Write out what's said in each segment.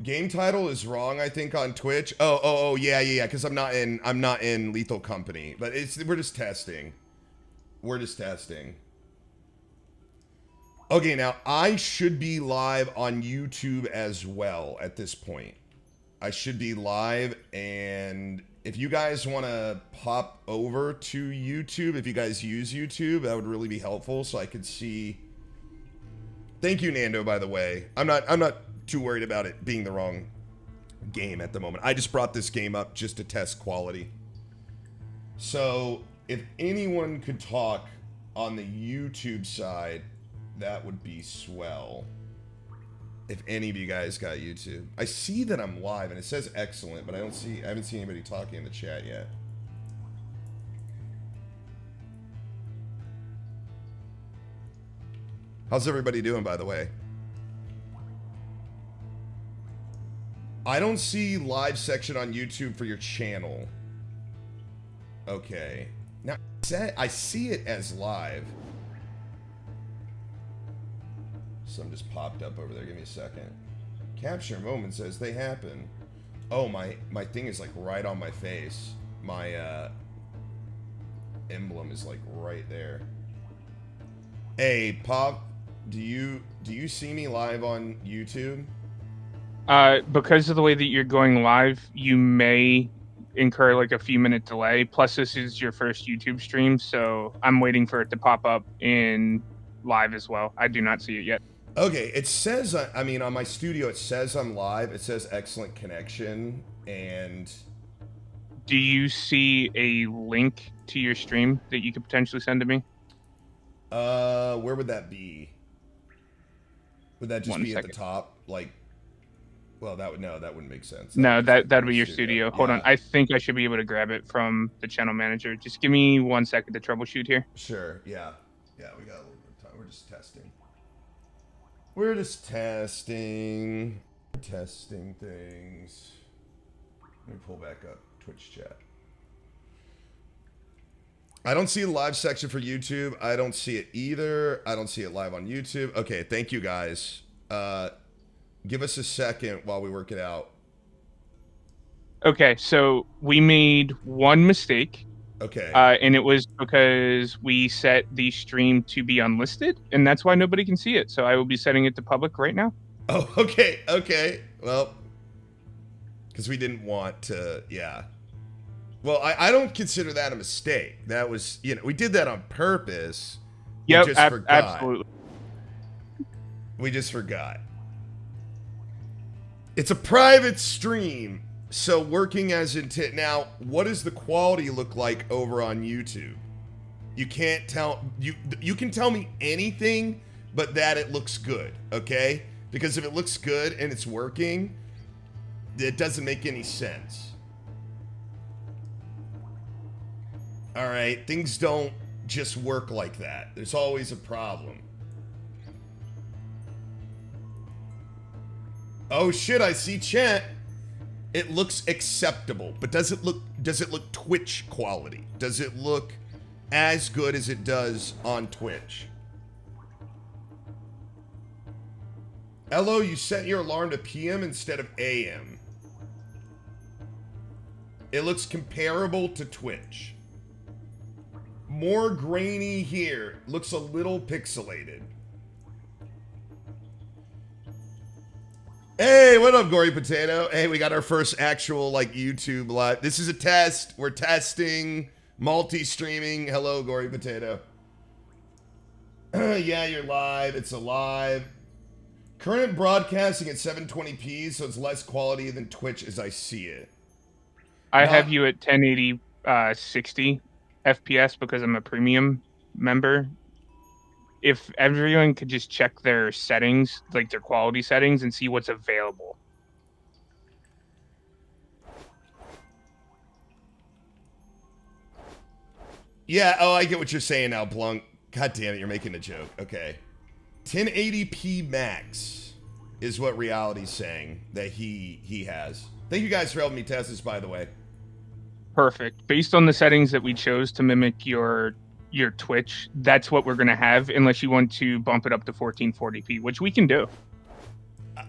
Game title is wrong, I think, on Twitch. Oh, yeah. Because I'm not in Lethal Company, but we're just testing. We're just testing. Okay, now I should be live on YouTube as well at this point. I should be live, and if you guys want to pop over to YouTube, if you guys use YouTube, that would really be helpful so I could see. Thank you, Nando, by the way. I'm not too worried about it being the wrong game at the moment. I just brought this game up just to test quality. So, if anyone could talk on the YouTube side, that would be swell. If any of you guys got YouTube. I see that I'm live and it says excellent, but I haven't seen anybody talking in the chat yet. How's everybody doing, by the way? I don't see live section on YouTube for your channel. Okay. Now, I see it as live. Some just popped up over there. Give me a second. Capture moment says they happen. Oh, my thing is like right on my face. My emblem is like right there. Hey, Pop, do you see me live on YouTube? Because of the way that you're going live, you may incur like a few minute delay. Plus, this is your first YouTube stream, so I'm waiting for it to pop up in live as well. I do not see it yet. Okay, it says, I mean, on my studio, it says I'm live. It says excellent connection, and... Do you see a link to your stream that you could potentially send to me? Where would that be? Would that just be at the top? Like, well, that wouldn't make sense. No, that'd be your studio. Hold on, I think I should be able to grab it from the channel manager. Just give me 1 second to troubleshoot here. Sure, yeah. Yeah, we got a little bit of time. We're just testing. We're just testing things. Let me pull back up Twitch chat. I don't see a live section for YouTube. I don't see it either. I don't see it live on YouTube. Okay, thank you guys. Give us a second while we work it out. Okay, so we made one mistake. Okay. And it was because we set the stream to be unlisted, and that's why nobody can see it. So I will be setting it to public right now. Oh, okay. Okay. Well, because we didn't want to, yeah. Well, I don't consider that a mistake. That was, we did that on purpose. Yep, we just forgot. Absolutely. We just forgot. It's a private stream. So working as intent. Now, what does the quality look like over on YouTube? You can't tell, you can tell me anything but that it looks good, okay? Because if it looks good and it's working, it doesn't make any sense. All right, things don't just work like that. There's always a problem. Oh shit, I see chat. It looks acceptable, but does it look Twitch quality? Does it look as good as it does on Twitch? Ello, you set your alarm to PM instead of AM. It looks comparable to Twitch. More grainy here. Looks a little pixelated. Hey, what up, Gory Potato? Hey, we got our first actual, like, YouTube live. This is a test. We're testing multi-streaming. Hello, Gory Potato. Yeah, you're live. It's alive. Current broadcasting at 720p, so it's less quality than Twitch as I see it. I have you at 1080 60 FPS because I'm a premium member. If everyone could just check their settings, like their quality settings, and see what's available. Yeah, oh, I get what you're saying now, Blunk. God damn it, you're making a joke. Okay. 1080p max is what Reality's saying that he has. Thank you guys for helping me test this, by the way. Perfect. Based on the settings that we chose to mimic your Twitch, that's what we're going to have, unless you want to bump it up to 1440p, which we can do.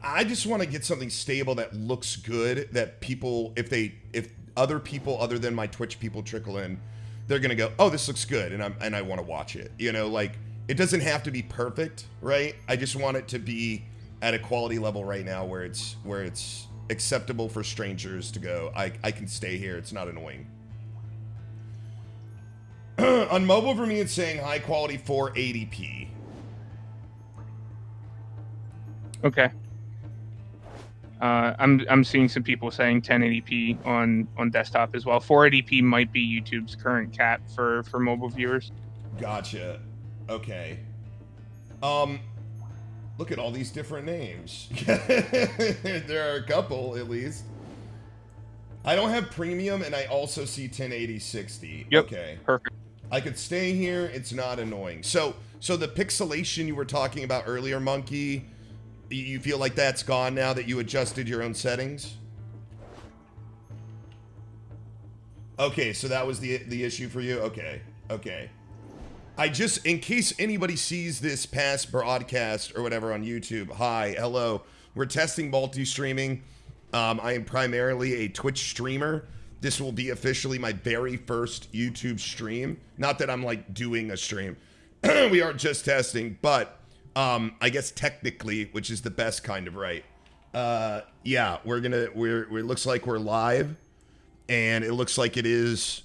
I just want to get something stable that looks good, that people, if other people other than my Twitch people trickle in, they're gonna go, oh, this looks good, and I want to watch it. You know, like, it doesn't have to be perfect, right? I just want it to be at a quality level right now where it's acceptable for strangers to go, I can stay here, it's not annoying. On mobile, for me, it's saying high quality 480p. Okay. I'm seeing some people saying 1080p on desktop as well. 480p might be YouTube's current cap for mobile viewers. Gotcha. Okay. Look at all these different names. There are a couple, at least. I don't have premium, and I also see 1080 60. Yep. Okay. Perfect. I could stay here. It's not annoying. So the pixelation you were talking about earlier, Monkey, you feel like that's gone now that you adjusted your own settings? Okay, so that was the issue for you? Okay. Okay. I just, in case anybody sees this past broadcast or whatever on YouTube, hi, hello. We're testing multi-streaming. I am primarily a Twitch streamer. This will be officially my very first YouTube stream. Not that I'm like doing a stream. We are just testing, but I guess technically, which is the best kind of right. Yeah, it looks like we're live, and it looks like it is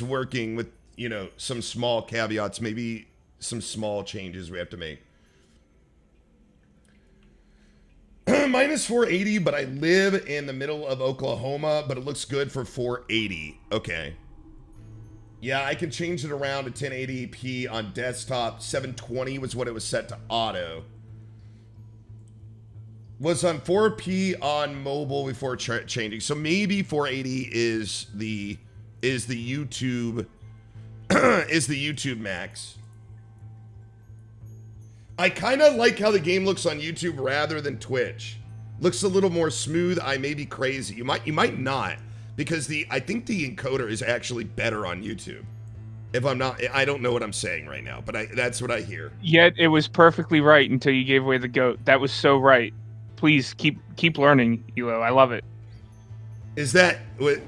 working with, you know, some small caveats, maybe some small changes we have to make. Minus 480, but I live in the middle of Oklahoma, but it looks good for 480. Okay. Yeah, I can change it around to 1080p on desktop. 720 was what it was set to auto. Was on 4p on mobile before changing. So maybe 480 is the YouTube is the YouTube max. I kind of like how the game looks on YouTube rather than Twitch. Looks a little more smooth. I may be crazy. You might not, because I think the encoder is actually better on YouTube. If I'm not, I don't know what I'm saying right now, but that's what I hear. Yet it was perfectly right until you gave away the goat. That was so right. Please keep learning, Elo. I love it. Is that what?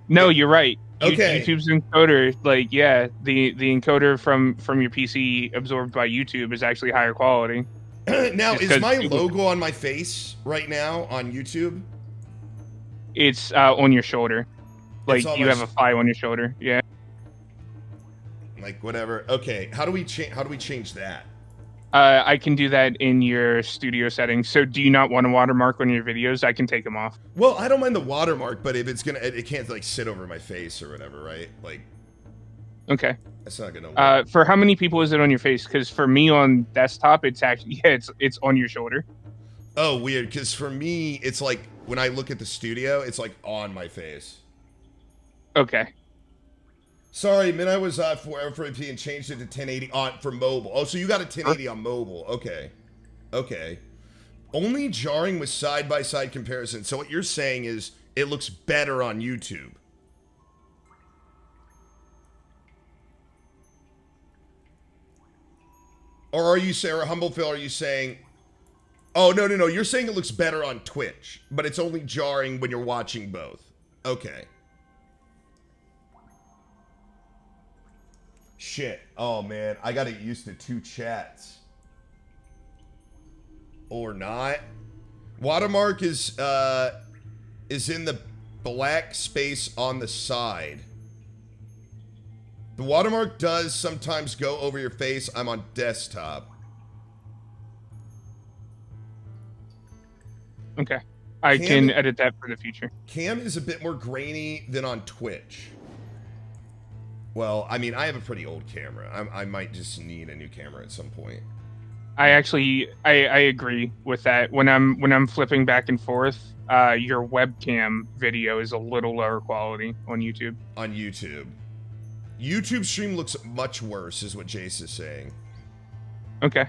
No, you're right. Okay. YouTube's encoder, like, yeah, the encoder from your PC absorbed by YouTube is actually higher quality. Now, is my logo on my face right now on YouTube? It's on your shoulder. Like, you have a file on your shoulder. Yeah. Like, whatever. Okay, how do we change that? I can do that in your studio settings. So do you not want a watermark on your videos? I can take them off. Well, I don't mind the watermark, but if it's gonna, it can't like sit over my face or whatever, right? Like, okay, that's not gonna work. For how many people is it on your face? Because for me on desktop, it's actually, yeah, it's on your shoulder. Oh, weird. Because for me, it's like when I look at the studio, it's like on my face. Okay. Sorry, man, I was 480p and changed it to 1080 on for mobile. Oh, so you got a 1080 on mobile. Okay. Okay. Only jarring with side-by-side comparison. So what you're saying is it looks better on YouTube. Or are you saying, or Humble Phil, are you saying, oh, no, you're saying it looks better on Twitch, but it's only jarring when you're watching both. Okay. Shit. Oh, man. I got to get used to two chats. Or not. Watermark is in the black space on the side. The watermark does sometimes go over your face. I'm on desktop. Okay. I can edit that for the future. Cam is a bit more grainy than on Twitch. Well, I mean, I have a pretty old camera. I might just need a new camera at some point. I actually, I agree with that. When I'm flipping back and forth, your webcam video is a little lower quality on YouTube. On YouTube. YouTube stream looks much worse, is what Jace is saying. Okay.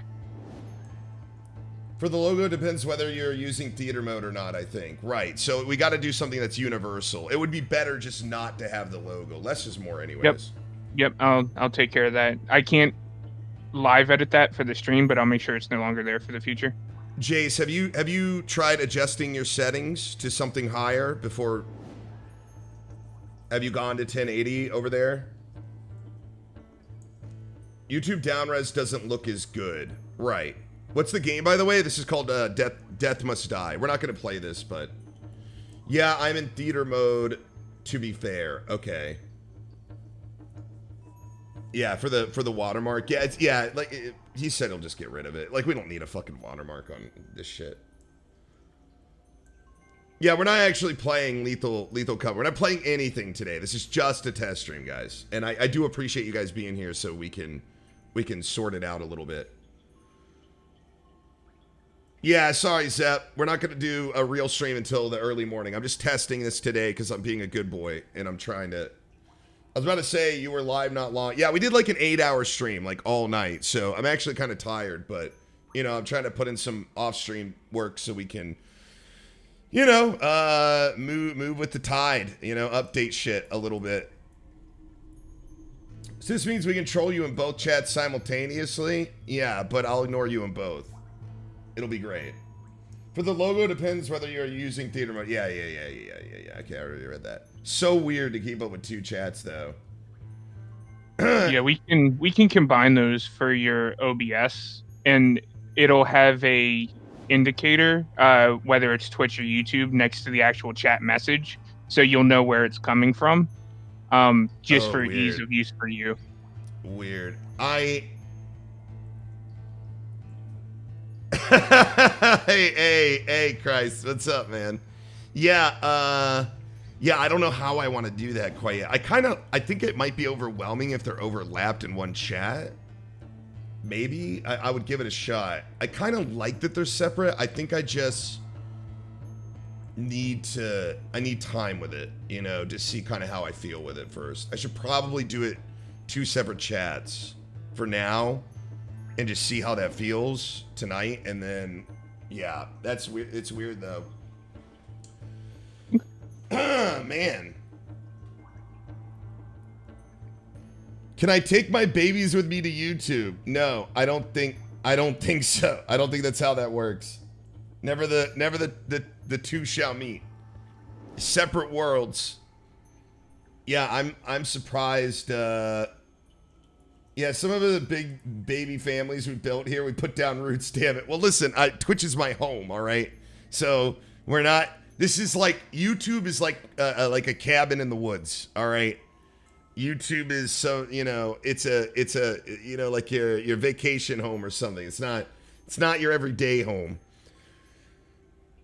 For the logo, it depends whether you're using theater mode or not, I think. Right, so we got to do something that's universal. It would be better just not to have the logo. Less is more anyways. Yep, I'll take care of that. I can't live edit that for the stream, but I'll make sure it's no longer there for the future. Jace, have you tried adjusting your settings to something higher before? Have you gone to 1080 over there? YouTube downres doesn't look as good. Right. What's the game, by the way? This is called Death Must Die. We're not going to play this, but... Yeah, I'm in theater mode, to be fair. Okay. Yeah, for the watermark. Yeah, he said he'll just get rid of it. Like, we don't need a fucking watermark on this shit. Yeah, we're not actually playing Lethal Cover. We're not playing anything today. This is just a test stream, guys. And I do appreciate you guys being here so we can sort it out a little bit. Yeah, sorry, Zep. We're not going to do a real stream until the early morning. I'm just testing this today because I'm being a good boy, and I'm trying to... I was about to say you were live not long. Yeah, we did like an 8-hour stream, like all night. So I'm actually kind of tired, but, you know, I'm trying to put in some off-stream work so we can, you know, move with the tide, you know, update shit a little bit. So this means we can troll you in both chats simultaneously? Yeah, but I'll ignore you in both. It'll be great. For the logo, depends whether you're using theater mode. Yeah. Okay, I already read that. So weird to keep up with two chats, though. Yeah, we can combine those for your OBS, and it'll have a indicator, whether it's Twitch or YouTube, next to the actual chat message, so you'll know where it's coming from. Just for ease of use for you. Weird. Hey, Christ, what's up, man? Yeah, I don't know how I want to do that quite yet. I think it might be overwhelming if they're overlapped in one chat. Maybe I would give it a shot. I kind of like that they're separate. I think I just need time with it, you know, to see kind of how I feel with it first. I should probably do it 2 separate chats for now and just see how that feels tonight. And then, yeah, that's weird. It's weird though. Man. Can I take my babies with me to YouTube? No, I don't think so. I don't think that's how that works. Never the two shall meet. Separate worlds. Yeah, I'm surprised. Yeah, some of the big baby families we built here, we put down roots. Damn it. Well, listen, Twitch is my home. All right, so we're not. This is like YouTube is like a cabin in the woods. All right, YouTube is so, you know, it's a you know, like your vacation home or something. It's not your everyday home.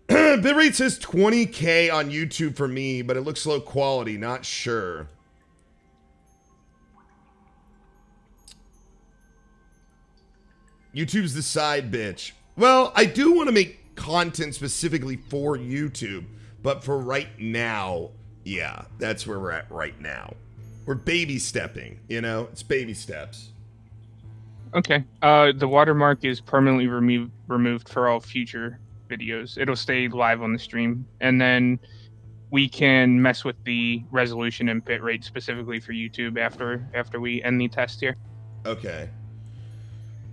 Bitrate says 20K on YouTube for me, but it looks low quality. Not sure. YouTube's the side bitch. Well, I do want to make content specifically for YouTube, but for right now, yeah, that's where we're at right now. We're baby stepping, you know? It's baby steps. Okay. The watermark is permanently removed for all future videos. It'll stay live on the stream, and then we can mess with the resolution and bitrate specifically for YouTube after we end the test here. Okay.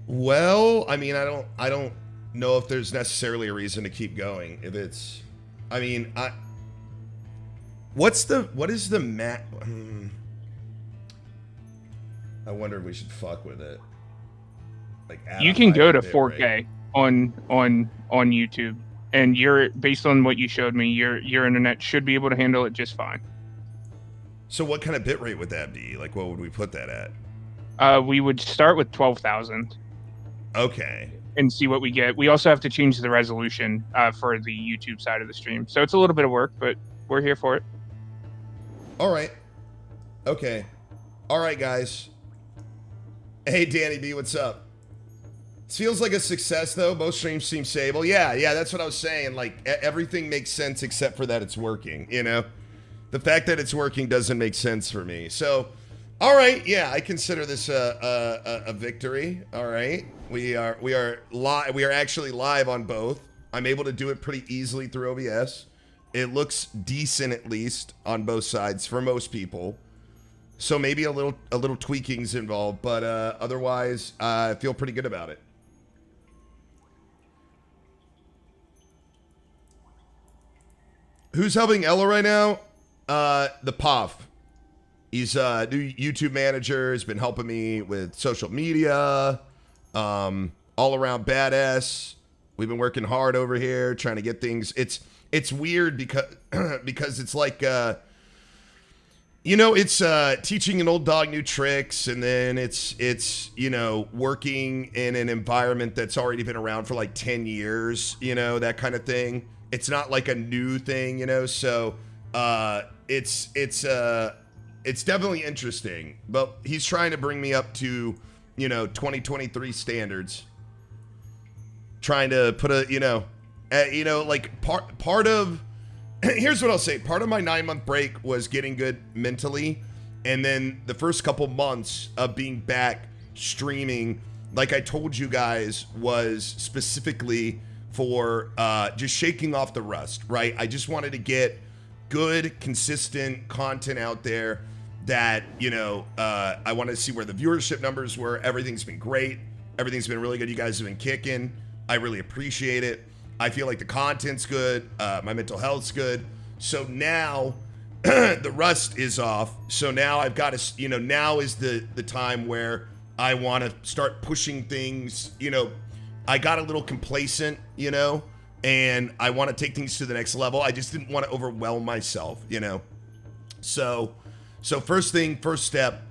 Well, I mean, I don't know if there's necessarily a reason to keep going. If it's, I mean, what is the mat? I wonder if we should fuck with it. Like, you can go to 4K on YouTube, and you're, based on what you showed me, your internet should be able to handle it just fine. So what kind of bitrate would that be? Like, what would we put that at? We would start with 12,000. Okay. And see what we get. We also have to change the resolution for the YouTube side of the stream. So it's a little bit of work, but we're here for it. All right. Okay. All right, guys. Hey, Danny B, what's up? This feels like a success, though. Most streams seem stable. Yeah, that's what I was saying. Like, everything makes sense except for that it's working, you know? The fact that it's working doesn't make sense for me. So, all right, yeah, I consider this a victory. All right. We are actually live on both. I'm able to do it pretty easily through OBS. It looks decent, at least on both sides for most people. So maybe a little tweaking's involved, but otherwise I feel pretty good about it. Who's helping Ella right now? The Puff. He's new YouTube manager. Has been helping me with social media. All around badass. We've been working hard over here trying to get things. It's weird because because it's like you know, it's teaching an old dog new tricks, and then it's you know, working in an environment that's already been around for like 10 years, you know, that kind of thing. It's not like a new thing, you know, so it's definitely interesting, but he's trying to bring me up to, you know, 2023 standards. Trying to put a, you know, like part of, here's what I'll say. Part of my 9-month break was getting good mentally. And then the first couple months of being back streaming, like I told you guys, was specifically for just shaking off the rust, right? I just wanted to get good, consistent content out there that, you know, I wanted to see where the viewership numbers were. Everything's been great. Everything's been really good. You guys have been kicking. I really appreciate it. I feel like the content's good. My mental health's good. So now the rust is off. So now I've got to, you know, now is the time where I want to start pushing things. You know, I got a little complacent, you know, and I want to take things to the next level. I just didn't want to overwhelm myself, you know. So first step,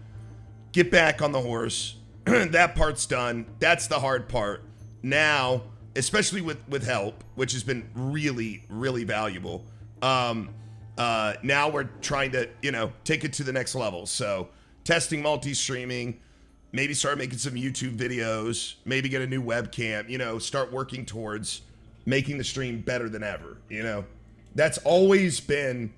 get back on the horse. That part's done. That's the hard part. Now, especially with help, which has been really, really valuable. Now we're trying to, you know, take it to the next level. So testing multi-streaming, maybe start making some YouTube videos, maybe get a new webcam, you know, start working towards making the stream better than ever, you know. That's always been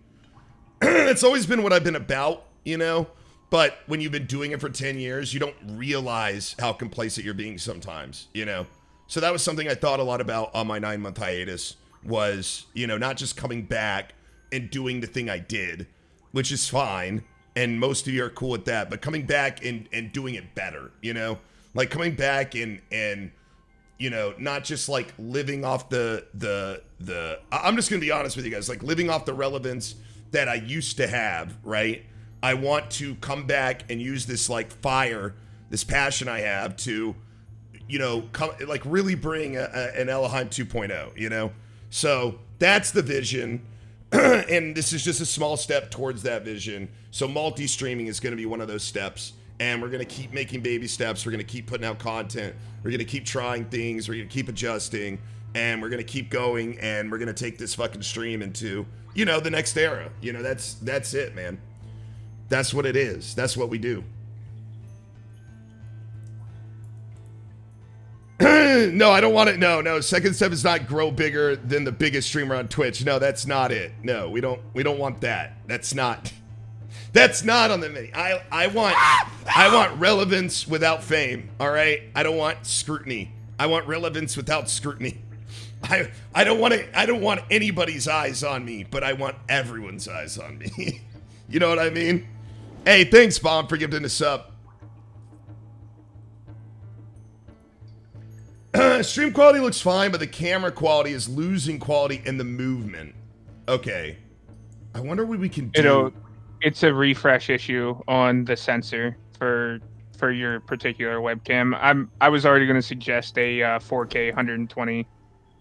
what I've been about, you know. But when you've been doing it for 10 years, you don't realize how complacent you're being sometimes, you know. So that was something I thought a lot about on my 9-month hiatus was, you know, not just coming back and doing the thing I did, which is fine. And most of you are cool with that, but coming back and doing it better, you know, like coming back and, you know, not just like living off the I'm just going to be honest with you guys, like living off the relevance that I used to have, right? I want to come back and use this like fire, this passion I have to, you know, come like really bring an Ellohime 2.0, you know? So that's the vision. And this is just a small step towards that vision. So multi-streaming is going to be one of those steps. And we're going to keep making baby steps. We're going to keep putting out content. We're going to keep trying things. We're going to keep adjusting. And we're going to keep going. And we're going to take this fucking stream into, you know, the next era. You know, that's it, man. That's what it is. That's what we do. No, I don't want it. No. Second step is not grow bigger than the biggest streamer on Twitch. No, that's not it. No, we don't want that. That's not on the menu. I want relevance without fame. All right. I don't want scrutiny. I want relevance without scrutiny. I don't want anybody's eyes on me, but I want everyone's eyes on me. You know what I mean? Hey, thanks, Bomb, for giving us up. Stream quality looks fine, but the camera quality is losing quality in the movement. Okay. I wonder what we can do. It's a refresh issue on the sensor for your particular webcam. I was already going to suggest a 4K 120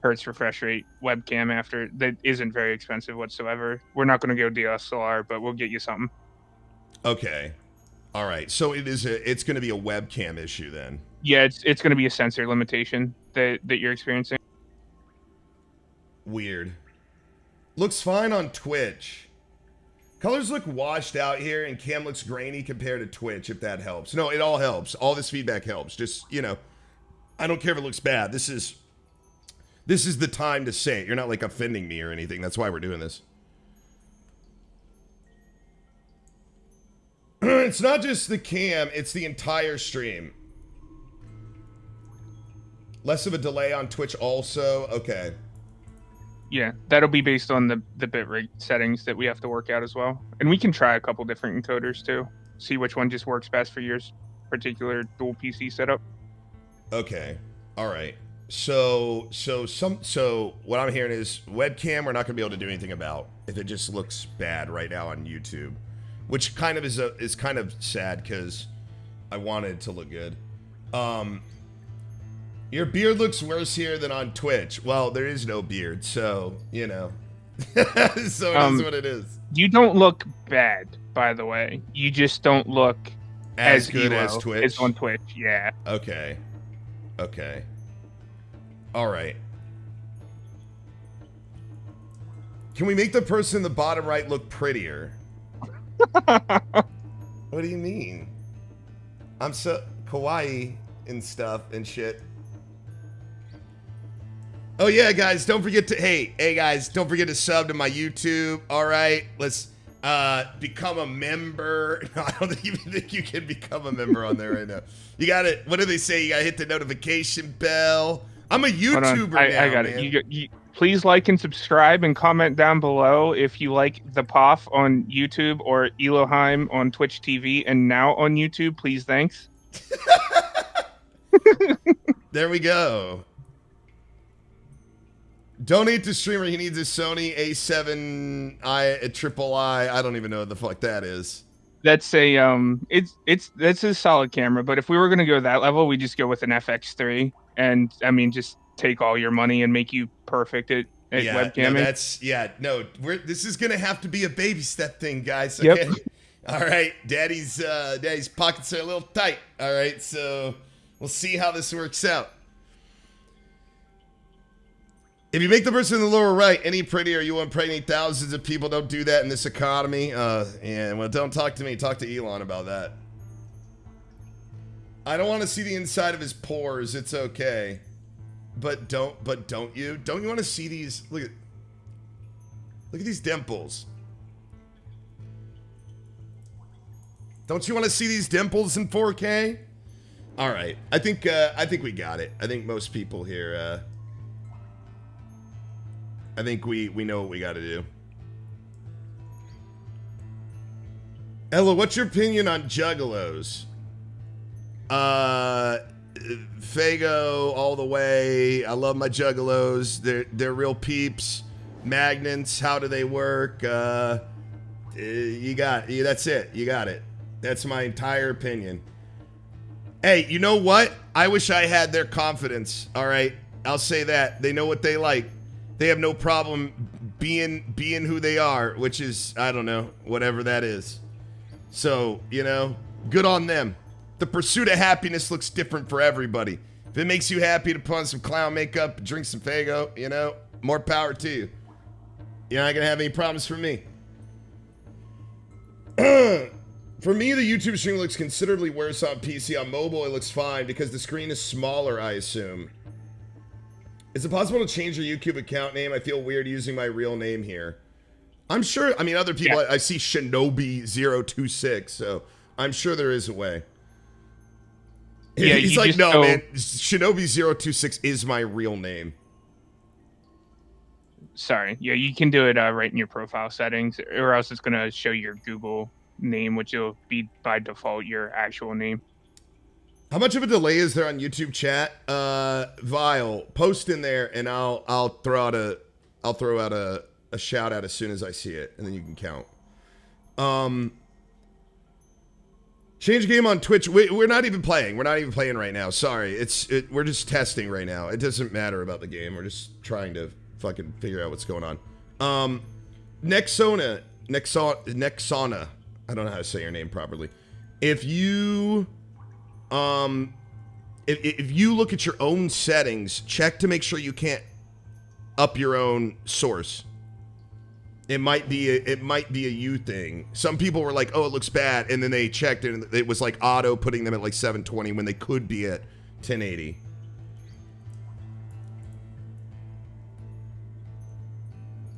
hertz refresh rate webcam after that isn't very expensive whatsoever. We're not going to go DSLR, but we'll get you something. Okay. All right. So it's going to be a webcam issue then. Yeah, it's going to be a sensor limitation that you're experiencing. Weird. Looks fine on Twitch. Colors look washed out here, and cam looks grainy compared to Twitch, if that helps. No, it all helps. All this feedback helps. Just, you know, I don't care if it looks bad. This is the time to say it. You're not, like, offending me or anything. That's why we're doing this. It's not just the cam. It's the entire stream. Less of a delay on Twitch also. Okay. Yeah, that'll be based on the bitrate settings that we have to work out as well. And we can try a couple different encoders too. See which one just works best for your particular dual PC setup. Okay. All right. So what I'm hearing is webcam we're not gonna be able to do anything about if it just looks bad right now on YouTube, which kind of is kind of sad because I want it to look good. Your beard looks worse here than on Twitch. Well, there is no beard, so you know. So it is what it is. You don't look bad, by the way. You just don't look As good as Twitch. As on Twitch, yeah. Okay. Okay. All right. Can we make the person in the bottom right look prettier? What do you mean? I'm so kawaii and stuff and shit. Oh yeah, guys, don't forget to hey guys, don't forget to sub to my YouTube. All right, let's become a member. No, I don't even think you can become a member on there right now. You got to, what do they say? You got to hit the notification bell. I'm a YouTuber now, I got man. it. You please like and subscribe and comment down below if you like the POF on YouTube or Ellohime on Twitch TV and now on YouTube. Please, thanks. There we go. Donate to streamer. He needs a Sony A7 triple I. I don't even know what the fuck that is. That's a that's a solid camera, but if we were gonna go that level, we just go with an FX3, and I mean just take all your money and make you perfect at webcamming. This is gonna have to be a baby step thing, guys. Okay. Yep. All right, daddy's pockets are a little tight. All right, so we'll see how this works out. If you make the person in the lower right any prettier, you will impregnate thousands of people. Don't do that in this economy. Yeah, well, don't talk to me. Talk to Elon about that. I don't want to see the inside of his pores. It's okay. But don't you? Don't you want to see these? Look at these dimples. Don't you want to see these dimples in 4K? All right. I think we got it. I think most people here I think we know what we got to do. Ella, what's your opinion on juggalos? Fago all the way. I love my juggalos. They're real peeps. Magnets, how do they work? That's it. You got it. That's my entire opinion. Hey, you know what? I wish I had their confidence. All right, I'll say that. They know what they like. They have no problem being who they are, which is, I don't know, whatever that is. So, you know, good on them. The pursuit of happiness looks different for everybody. If it makes you happy to put on some clown makeup, drink some Fago, you know, more power to you. You're not going to have any problems from me. For me, the YouTube stream looks considerably worse on PC. On mobile, it looks fine because the screen is smaller, I assume. Is it possible to change your YouTube account name? I feel weird using my real name here. I'm sure, I mean, other people, yeah. I see Shinobi026, so I'm sure there is a way. Yeah, he's like, no, man, Shinobi026 is my real name. Sorry. Yeah, you can do it right in your profile settings, or else it's going to show your Google name, which will be by default your actual name. How much of a delay is there on YouTube chat? Vile, post in there, and I'll throw out a shout out as soon as I see it, and then you can count. Change game on Twitch. We're not even playing. We're not even playing right now. Sorry, we're just testing right now. It doesn't matter about the game. We're just trying to fucking figure out what's going on. Nexona. I don't know how to say your name properly. If you if you look at your own settings, check to make sure you can't up your own source. It might be a you thing. Some people were like, "Oh, it looks bad," and then they checked it, and it was like auto putting them at like 720 when they could be at 1080.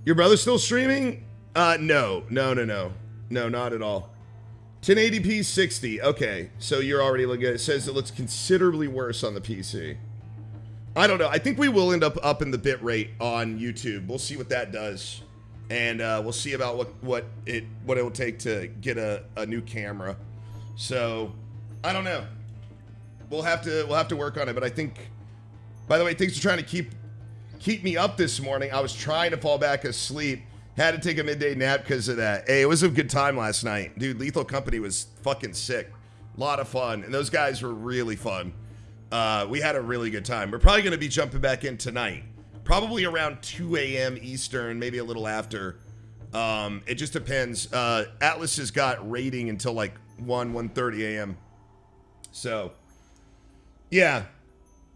Your brother's still streaming? No, not at all. 1080p 60. Okay, so you're already looking at it. It says it looks considerably worse on the PC. I don't know. I think we will end up in the bit rate on YouTube. We'll see what that does, and we'll see about what it will take to get a new camera. So I don't know. We'll have to work on it, but I think By the way, thanks for trying to keep me up this morning. I was trying to fall back asleep. Had to take a midday nap because of that. Hey, it was a good time last night. Dude, Lethal Company was fucking sick. A lot of fun. And those guys were really fun. We had a really good time. We're probably going to be jumping back in tonight. Probably around 2 a.m. Eastern, maybe a little after. It just depends. Atlas has got rating until like 1:30 a.m. So, yeah.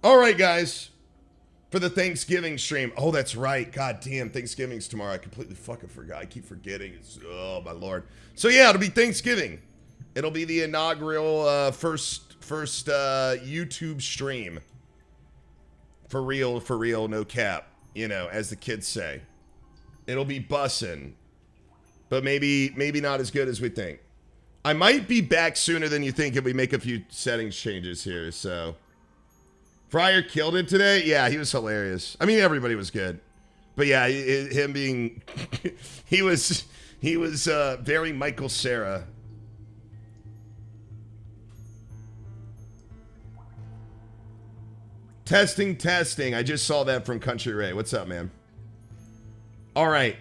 All right, guys. For the Thanksgiving stream. Oh, that's right. God damn, Thanksgiving's tomorrow. I completely fucking forgot. I keep forgetting. Oh, my Lord. So, yeah, it'll be Thanksgiving. It'll be the inaugural first YouTube stream. For real, no cap. You know, as the kids say. It'll be bussin'. But maybe not as good as we think. I might be back sooner than you think if we make a few settings changes here, so... Fryer killed it today? Yeah, he was hilarious. I mean, everybody was good. But yeah, him being... he was very Michael Cera. Testing. I just saw that from Country Ray. What's up, man? All right.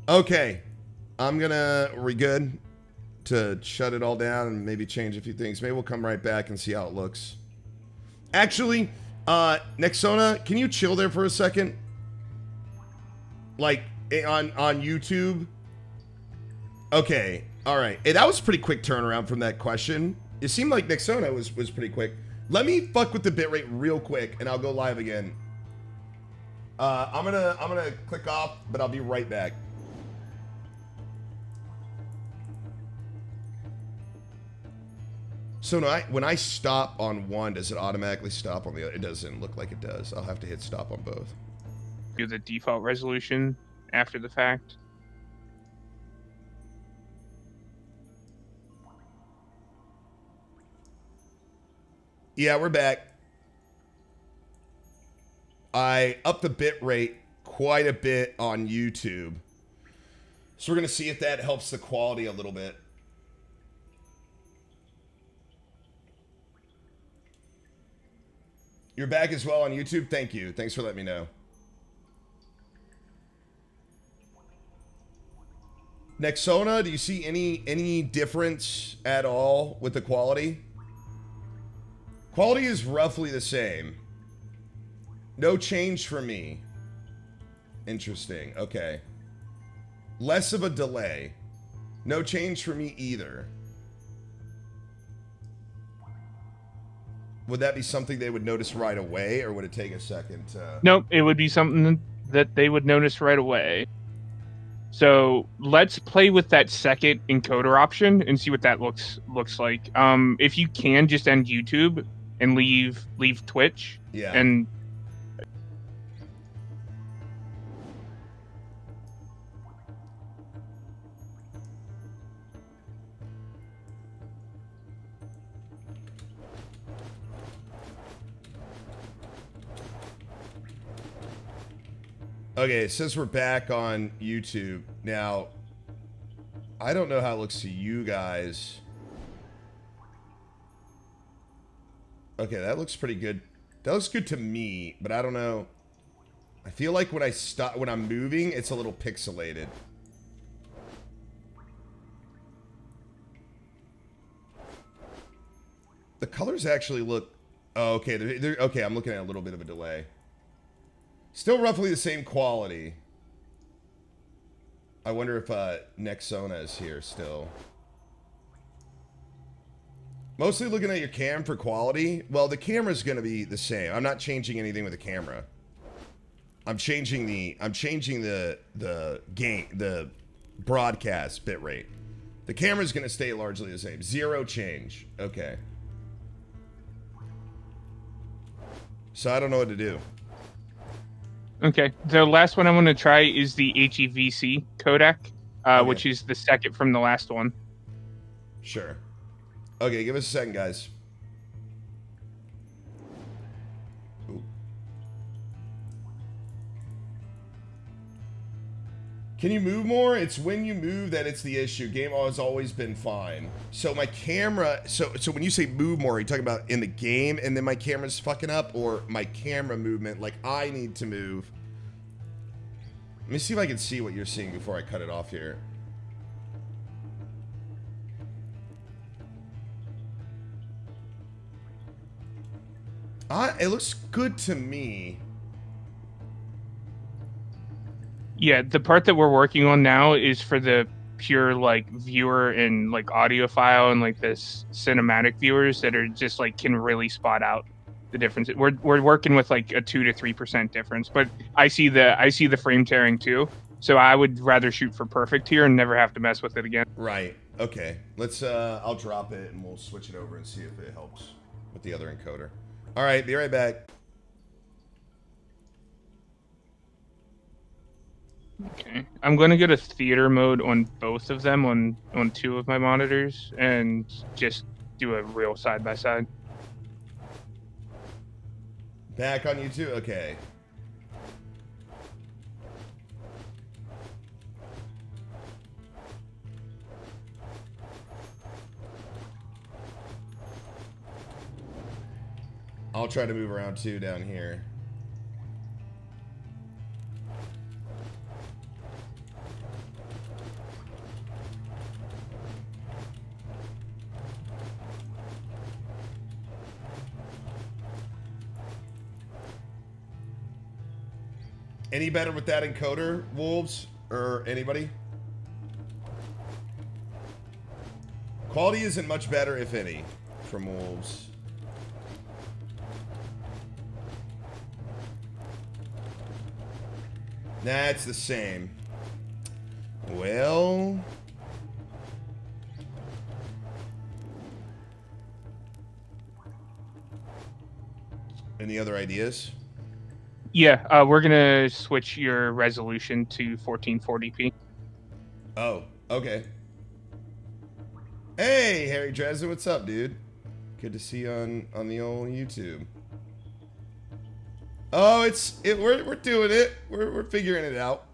Okay. We good to shut it all down and maybe change a few things. Maybe we'll come right back and see how it looks. Actually, Nexona, can you chill there for a second? Like, on YouTube? Okay, all right. Hey, that was a pretty quick turnaround from that question. It seemed like Nexona was pretty quick. Let me fuck with the bitrate real quick, and I'll go live again. I'm gonna click off, but I'll be right back. So when I stop on one, does it automatically stop on the other? It doesn't look like it does. I'll have to hit stop on both. Do the default resolution after the fact. Yeah, we're back. I upped the bit rate quite a bit on YouTube. So we're going to see if that helps the quality a little bit. You're back as well on YouTube? Thank you. Thanks for letting me know. Nexona, do you see any difference at all with the quality? Quality is roughly the same. No change for me. Interesting. Okay. Less of a delay. No change for me either. Would that be something they would notice right away, or would it take a second to... Nope, it would be something that they would notice right away. So let's play with that second encoder option and see what that looks like. If you can, just end YouTube and leave Twitch. Yeah. And okay, since we're back on YouTube now, I don't know how it looks to you guys. Okay, that looks pretty good. That looks good to me, but I don't know. I feel like when I'm moving, it's a little pixelated. The colors actually look... Oh, okay. Okay, I'm looking at a little bit of a delay. Still roughly the same quality. I wonder if Nexona is here still. Mostly looking at your cam for quality. Well, the camera's going to be the same. I'm not changing anything with the camera. I'm changing the broadcast bitrate. The camera's going to stay largely the same. Zero change. Okay. So I don't know what to do. okay, the last one I want to try is the HEVC codec, Okay. which is the second from the last one. Sure. Okay, give us a second, guys. Ooh. Can you move more? It's when you move that it's the issue. Game has always been fine. So my camera, so when you say move more, are you talking about in the game and then my camera's fucking up, or my camera movement, like I need to move? Let me see if I can see what you're seeing before I cut it off here. It looks good to me. Yeah, the part that we're working on now is for the pure like viewer and like audio file and like this cinematic viewers that are just like can really spot out the difference. We're working with like a 2 to 3% difference, but I see the frame tearing too. So I would rather shoot for perfect here and never have to mess with it again. Right. Okay. Let's I'll drop it and we'll switch it over and see if it helps with the other encoder. All right, be right back. Okay. I'm going to go to theater mode on both of them on 2 of my monitors and just do a real side by side. Back on YouTube? Okay. I'll try to move around too down here. Any better with that encoder, Wolves? Or anybody? Quality isn't much better, if any, from Wolves. That's the same. Well... Any other ideas? Yeah, we're gonna switch your resolution to 1440p. Oh, okay. Hey, Harry Dresden, what's up, dude? Good to see you on the old YouTube. Oh, we're doing it. We're figuring it out.